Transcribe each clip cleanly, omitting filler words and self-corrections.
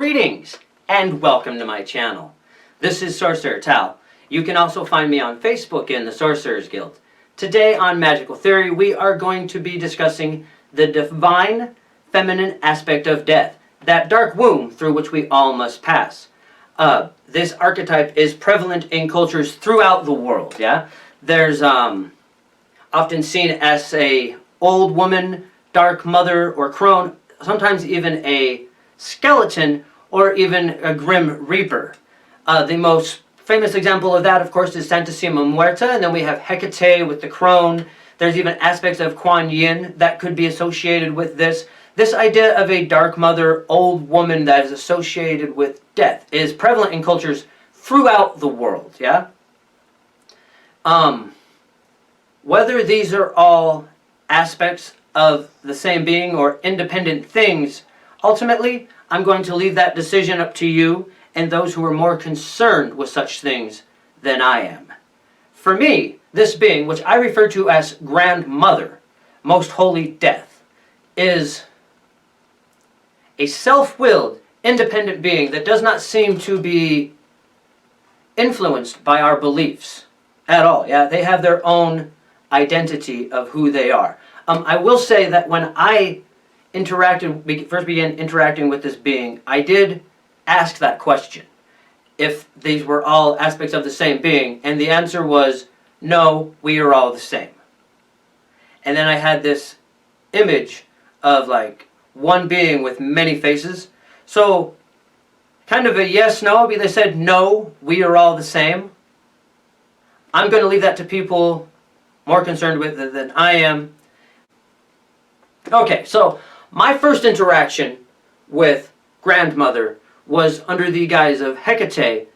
Greetings and welcome to my channel. This is Sorcerer Tal. You can also find me on Facebook in the Sorcerers Guild. Today on Magical Theory we are going to be discussing the divine feminine aspect of death, that dark womb through which we all must pass. This archetype is prevalent in cultures throughout the world. There's often seen as a old woman, dark mother or crone, sometimes even a skeleton or even a grim reaper. The most famous example of that, of course, is Santasima Muerte, and then we have Hecate with the crone. There's even aspects of Kuan Yin that could be associated with this. This idea of a dark mother, old woman that is associated with death is prevalent in cultures throughout the world, Whether these are all aspects of the same being or independent things, ultimately, I'm going to leave that decision up to you and those who are more concerned with such things than I am. For me, this being, which I refer to as GrandMother, Most Holy Death, is a self-willed, independent being that does not seem to be influenced by our beliefs at all. They have their own identity of who they are. I will say that when I first began interacting with this being, I did ask that question, if these were all aspects of the same being, and the answer was, no, we are all the same. And then I had this image of like one being with many faces. So kind of a yes, no, but they said, no, we are all the same. I'm going to leave that to people more concerned with it than I am. Okay, so my first interaction with GrandMother was under the guise of Hecate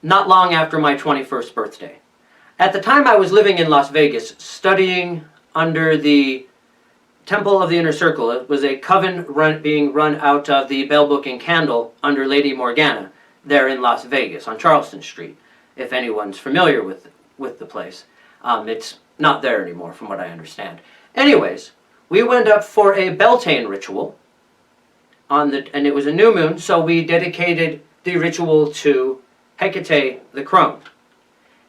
not long after my 21st birthday. At the time I was living in Las Vegas, studying under the Temple of the Inner Circle. It was a coven being run out of the Bell Book and Candle under Lady Morgana there in Las Vegas on Charleston Street, if anyone's familiar with the place. It's not there anymore from what I understand. Anyways, we went up for a Beltane ritual, and it was a new moon, so we dedicated the ritual to Hecate the crone.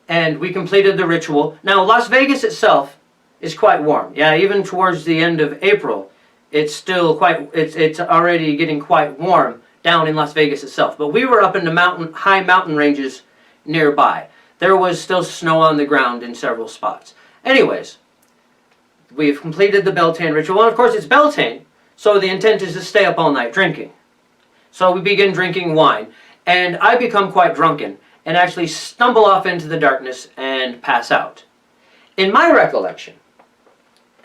And we completed the ritual. Now, Las Vegas itself is quite warm. Even towards the end of April, it's still it's already getting quite warm down in Las Vegas itself. But we were up in the high mountain ranges nearby. There was still snow on the ground in several spots. Anyways, we've completed the Beltane ritual, and of course it's Beltane, so the intent is to stay up all night drinking. So we begin drinking wine, and I become quite drunken, and actually stumble off into the darkness and pass out. In my recollection,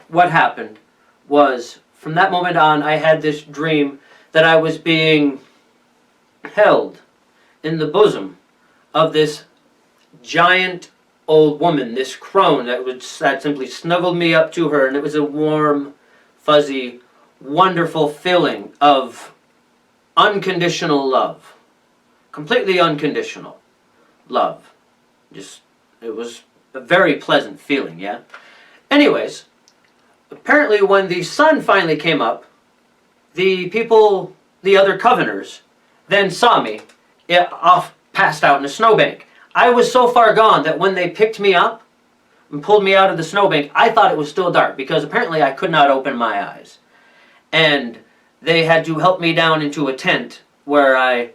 what happened was, from that moment on, I had this dream that I was being held in the bosom of this giant old woman, this crone that simply snuggled me up to her, and it was a warm, fuzzy, wonderful feeling of unconditional love. Completely unconditional love. It was a very pleasant feeling, Anyways, apparently when the sun finally came up, the other coveners, then saw me passed out in a snowbank. I was so far gone that when they picked me up and pulled me out of the snowbank, I thought it was still dark because apparently I could not open my eyes. And they had to help me down into a tent where I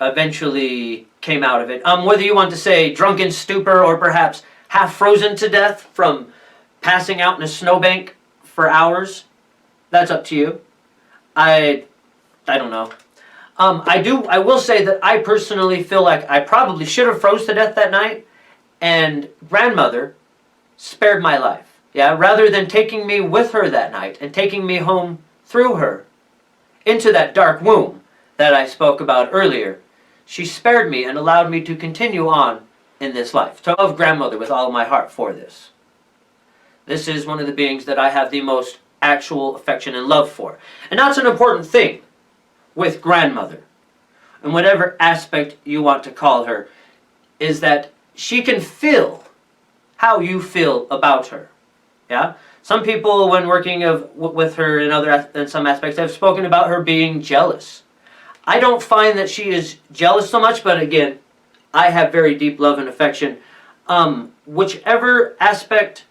eventually came out of it. Whether you want to say drunken stupor or perhaps half frozen to death from passing out in a snowbank for hours, that's up to you. I don't know. I will say that I personally feel like I probably should have froze to death that night, and GrandMother spared my life. Rather than taking me with her that night and taking me home through her into that dark womb that I spoke about earlier, she spared me and allowed me to continue on in this life. So I love GrandMother with all of my heart for this. This is one of the beings that I have the most actual affection and love for. And that's an important thing with GrandMother, and whatever aspect you want to call her, is that she can feel how you feel about her. Some people, when working with her in some aspects, have spoken about her being jealous. I don't find that she is jealous so much, but again, I have very deep love and affection. Whichever aspect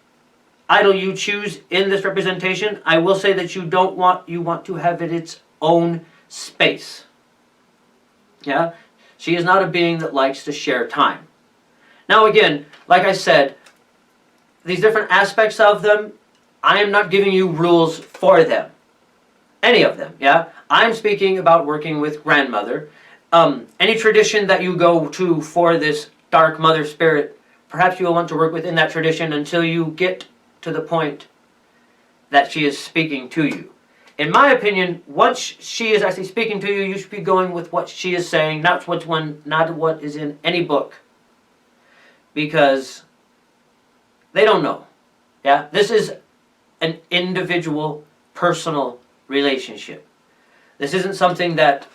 idol you choose in this representation, I will say that you want to have it its own space. Yeah? She is not a being that likes to share time. Now again, like I said, these different aspects of them, I am not giving you rules for them. Any of them, yeah? I'm speaking about working with grandmother. Any tradition that you go to for this dark mother spirit, perhaps you will want to work within that tradition until you get to the point that she is speaking to you. In my opinion, once she is actually speaking to you, you should be going with what she is saying, not what is in any book. Because they don't know. Yeah? This is an individual, personal relationship. This isn't something that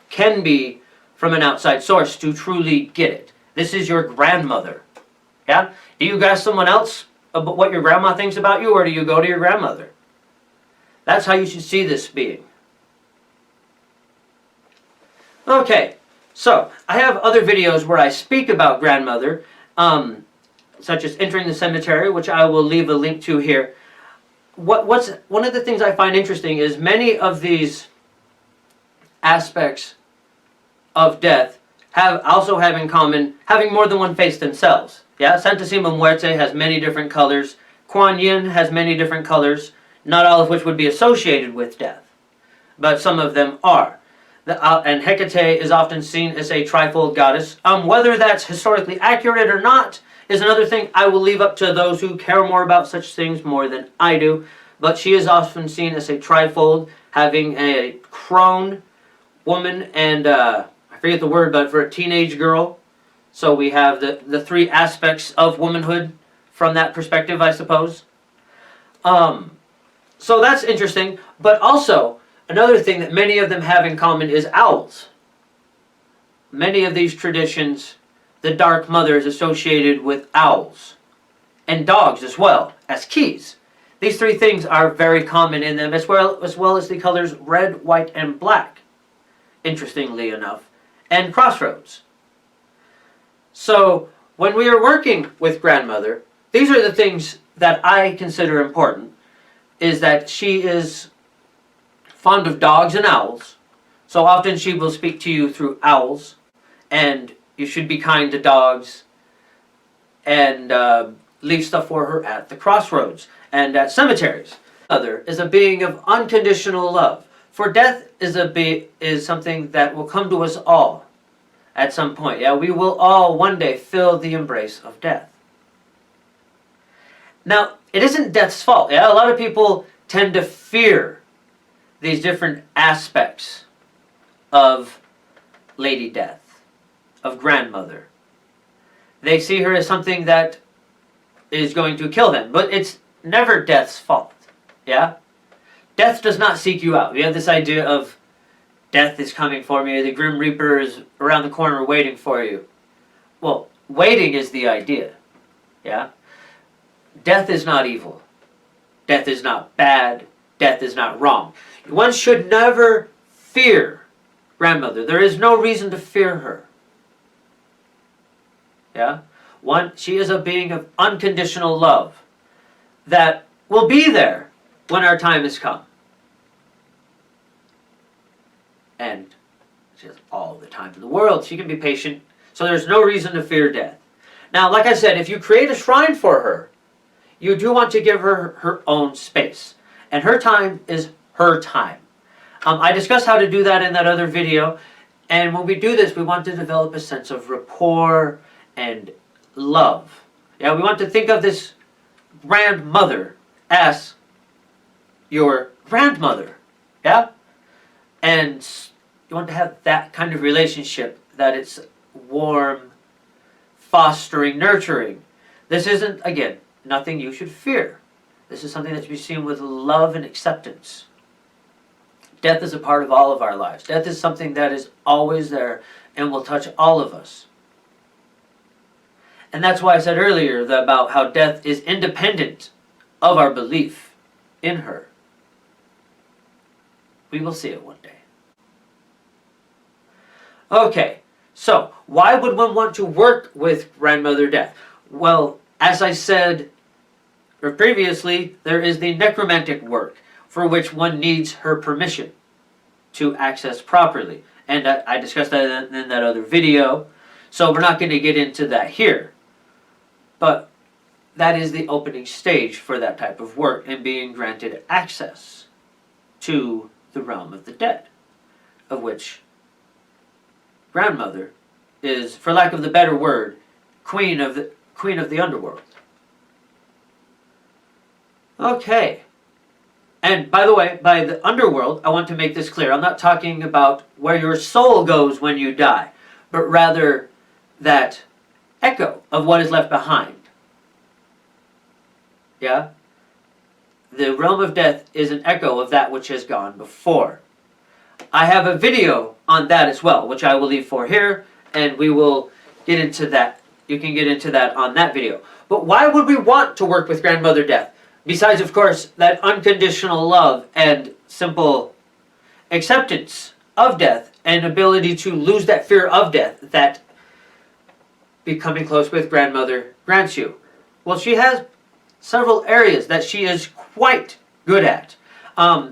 can be from an outside source to truly get it. This is your grandmother. Yeah? Do you ask someone else about what your grandma thinks about you, or do you go to your grandmother? That's how you should see this being. Okay, so I have other videos where I speak about grandmother, such as entering the cemetery, which I will leave a link to here. One of the things I find interesting is many of these aspects of death also have in common having more than one face themselves. Yeah, Santasima Muerte has many different colors. Kuan Yin has many different colors, not all of which would be associated with death, but some of them are. And Hecate is often seen as a trifold goddess. Whether that's historically accurate or not is another thing I will leave up to those who care more about such things more than I do. But she is often seen as a trifold, having a crone woman and, I forget the word, but for a teenage girl. So we have the three aspects of womanhood from that perspective, I suppose. So that's interesting. But also, another thing that many of them have in common is owls. Many of these traditions, the Dark Mother is associated with owls. And dogs as well, as keys. These three things are very common in them, as well as the colors red, white, and black, interestingly enough, and crossroads. So, when we are working with grandmother, these are the things that I consider important, is that she is fond of dogs and owls. So often she will speak to you through owls, and you should be kind to dogs, and leave stuff for her at the crossroads and at cemeteries. Mother is a being of unconditional love. For death is something that will come to us all at some point. Yeah, we will all one day feel the embrace of death. Now, it isn't death's fault. Yeah, a lot of people tend to fear these different aspects of Lady Death, of grandmother. They see her as something that is going to kill them, but it's never death's fault. Yeah? Death does not seek you out. We have this idea of death is coming for me, the Grim Reaper is around the corner waiting for you. Well, waiting is the idea. Yeah? Death is not evil. Death is not bad. Death is not wrong. One should never fear grandmother. There is no reason to fear her. Yeah? She is a being of unconditional love that will be there when our time has come. And she has all the time in the world. She can be patient. So there's no reason to fear death. Now, like I said, if you create a shrine for her, you do want to give her her own space. And her time is her time. I discussed how to do that in that other video. And when we do this, we want to develop a sense of rapport and love. Yeah, we want to think of this grandmother as your grandmother. Yeah? And you want to have that kind of relationship, that it's warm, fostering, nurturing. This isn't, again, nothing you should fear. This is something that should be seen with love and acceptance. Death is a part of all of our lives. Death is something that is always there and will touch all of us. And that's why I said earlier about how death is independent of our belief in her. We will see it one day. Okay, so why would one want to work with Grandmother Death? Well, as I said previously, there is the necromantic work, for which one needs her permission to access properly. And I discussed that in that other video, so we're not going to get into that here. But that is the opening stage for that type of work and being granted access to the realm of the dead, of which Grandmother is, for lack of the better word, queen of the underworld. Okay. And by the way, by the underworld, I want to make this clear. I'm not talking about where your soul goes when you die, but rather that echo of what is left behind. Yeah? The realm of death is an echo of that which has gone before. I have a video on that as well, which I will leave for here, and we will get into that. You can get into that on that video. But why would we want to work with Grandmother Death? Besides, of course, that unconditional love and simple acceptance of death and ability to lose that fear of death that becoming close with Grandmother grants you. Well, she has several areas that she is quite good at.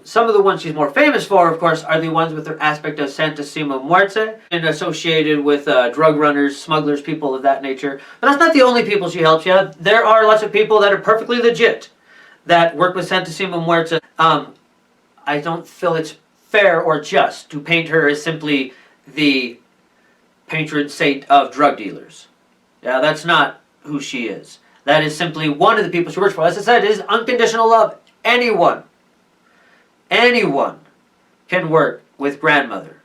Some of the ones she's more famous for, of course, are the ones with her aspect of Santasima Muerte and associated with drug runners, smugglers, people of that nature. But that's not the only people she helps. Yeah, there are lots of people that are perfectly legit that work with Santasima Muerte. I don't feel it's fair or just to paint her as simply the patron saint of drug dealers. Yeah, that's not who she is. That is simply one of the people she works for. As I said, it is unconditional love. Anyone can work with Grandmother.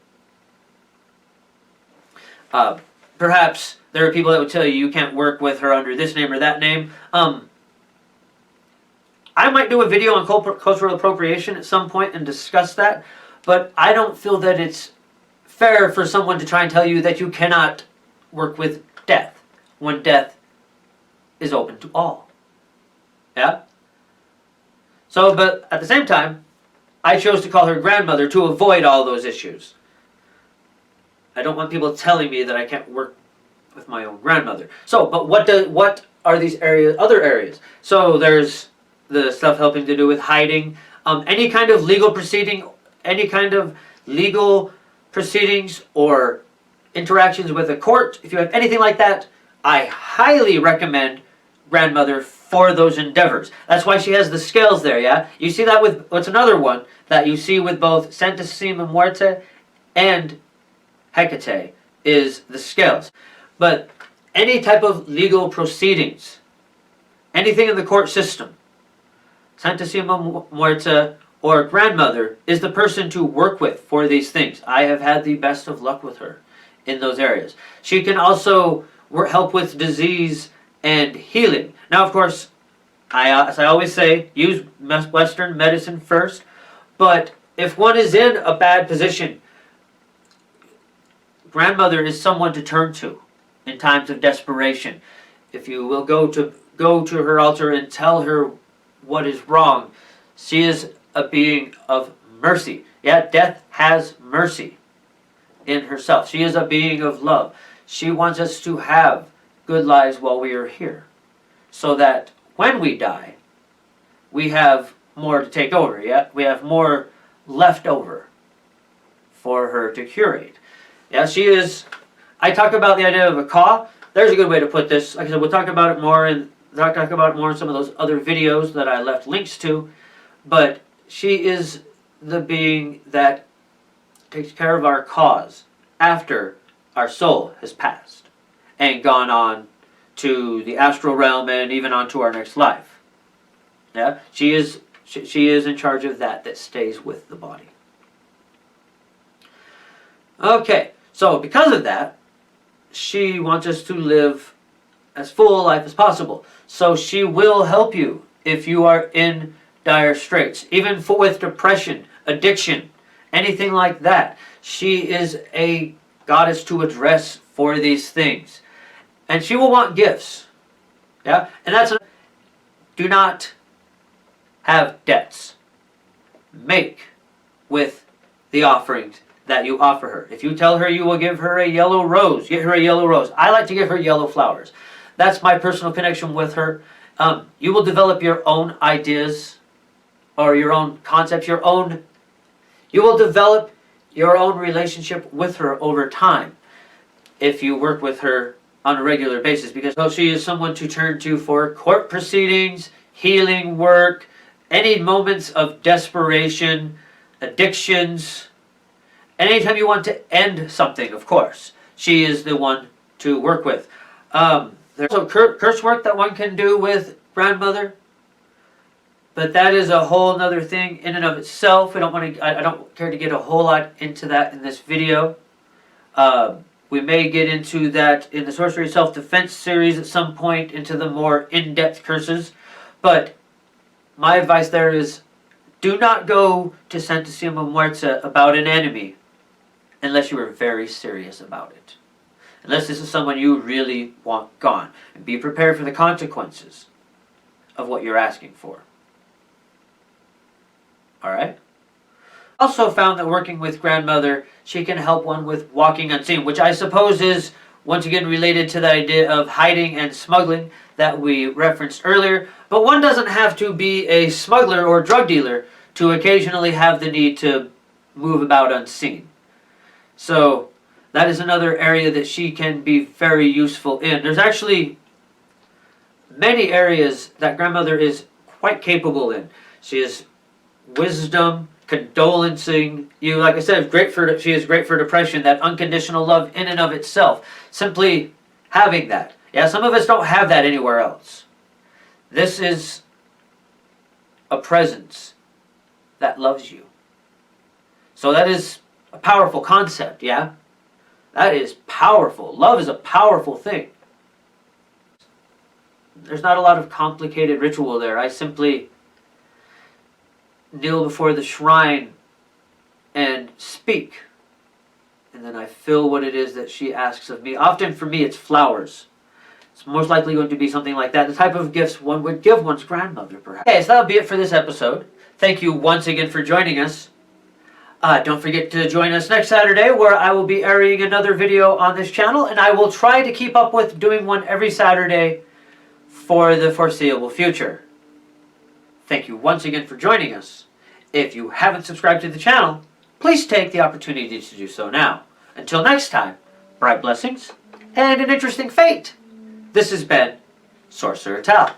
Perhaps there are people that would tell you can't work with her under this name or that name. I might do a video on cultural appropriation at some point and discuss that, but I don't feel that it's fair for someone to try and tell you that you cannot work with death when death is open to all. Yeah? So, but at the same time, I chose to call her Grandmother to avoid all those issues. I don't want people telling me that I can't work with my own grandmother. So, but what are these areas, other areas? So there's the stuff helping to do with hiding, any kind of legal proceeding, any kind of legal proceedings or interactions with a court. If you have anything like that, I highly recommend Grandmother for those endeavors. That's why she has the scales there, yeah? You see that with, what's another one that you see with both Santasima Muerte and Hecate is the scales. But any type of legal proceedings, anything in the court system, Santasima Muerte or Grandmother is the person to work with for these things. I have had the best of luck with her in those areas. She can also help with disease and healing. Now, of course, as I always say, use Western medicine first, but if one is in a bad position, Grandmother is someone to turn to in times of desperation. If you will go to her altar and tell her what is wrong, she is a being of mercy. Yeah, death has mercy in herself. She is a being of love. She wants us to have good lives while we are here, so that when we die, we have more to take over. Yeah, we have more left over for her to curate. Yeah, she is. I talk about the idea of a ka. There's a good way to put this. Like I said, we'll talk about it more in some of those other videos that I left links to. But she is the being that takes care of our cause after our soul has passed and gone on to the astral realm and even on to our next life. Yeah, she is in charge of that stays with the body. Okay, so because of that, she wants us to live as full a life as possible. So she will help you if you are in dire straits, even with depression, addiction, anything like that. She is a goddess to address for these things. And she will want gifts. Yeah? And do not have debts. Make with the offerings that you offer her. If you tell her you will give her a yellow rose, get her a yellow rose. I like to give her yellow flowers. That's my personal connection with her. You will develop your own ideas or your own concepts, you will develop your own relationship with her over time if you work with her on a regular basis, because she is someone to turn to for court proceedings, healing work, any moments of desperation, addictions, anytime you want to end something, of course, she is the one to work with. There's also curse work that one can do with grandmother, but that is a whole nother thing in and of itself. I don't care to get a whole lot into that in this video. We may get into that in the Sorcery Self-Defense series at some point, into the more in-depth curses, but my advice there is, do not go to Santasima Muerte about an enemy unless you are very serious about it. Unless this is someone you really want gone. And be prepared for the consequences of what you're asking for. Alright? Also found that working with grandmother, she can help one with walking unseen, which I suppose is once again related to the idea of hiding and smuggling that we referenced earlier. But one doesn't have to be a smuggler or drug dealer to occasionally have the need to move about unseen. So that is another area that she can be very useful in. There's actually many areas that grandmother is quite capable in. She is wisdom, condolencing you. Like I said, she is great for depression, that unconditional love in and of itself. Simply having that. Yeah, some of us don't have that anywhere else. This is a presence that loves you. So that is a powerful concept, yeah? That is powerful. Love is a powerful thing. There's not a lot of complicated ritual there. I simply kneel before the shrine and speak. And then I feel what it is that she asks of me. Often for me it's flowers. It's most likely going to be something like that. The type of gifts one would give one's grandmother, perhaps. Okay, so that'll be it for this episode. Thank you once again for joining us. Don't forget to join us next Saturday, where I will be airing another video on this channel, and I will try to keep up with doing one every Saturday for the foreseeable future. Thank you once again for joining us. If you haven't subscribed to the channel, please take the opportunity to do so now. Until next time, bright blessings and an interesting fate. This has been Sorcerer Tal.